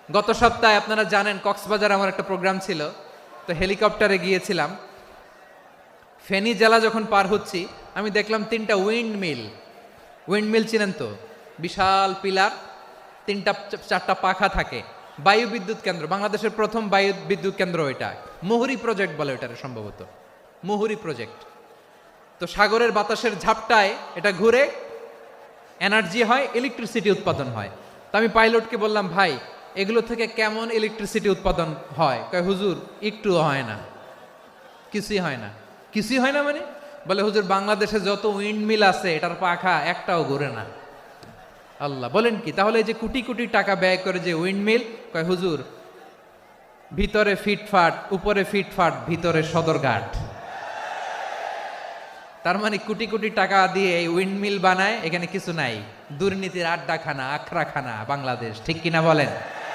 গত সপ্তাহে আপনারা জানেন কক্সবাজার আমার একটা প্রোগ্রাম ছিল, তো হেলিকপ্টারে গিয়েছিলাম। ফেনী জেলা যখন পার হচ্ছি আমি দেখলাম 3টা উইন্ড মিল চিনেন তো? বিশাল পিলার, 3টা 4টা পাখা থাকে। বায়ু বিদ্যুৎ কেন্দ্র, বাংলাদেশের প্রথম বায়ু বিদ্যুৎ কেন্দ্র এটা। মুহুরী প্রজেক্ট বলে এটার, সম্ভবত মুহুরী প্রজেক্ট। তো সাগরের বাতাসের ঝাপটায় এটা ঘুরে এনার্জি হয়, ইলেকট্রিসিটি উৎপাদন হয়। তো আমি পাইলটকে বললাম, ভাই এগুলো থেকে কেমন ইলেকট্রিসিটি উৎপাদন হয়? কয় হুজুর একটুও হয় না, কিছুই হয় না। কিছুই হয় না মানে? বলে হুজুর বাংলাদেশে যত উইন্ডমিল আছে এটার পাখা একটাও ঘুরে না। আল্লাহ, বলেন কি? তাহলে এই যে কোটি কোটি টাকা ব্যয় করে যে উইন্ডমিল, কয় হুজুর ভিতরে ফিটফাট, উপরে ফিটফাট, ভিতরে সদরঘাট। তার মানে কোটি কোটি টাকা দিয়ে এই উইন্ডমিল বানায়, এখানে কিছু নাই। দুর্নীতির আড্ডাখানা, আখড়াখানা বাংলাদেশ, ঠিক কিনা বলেন?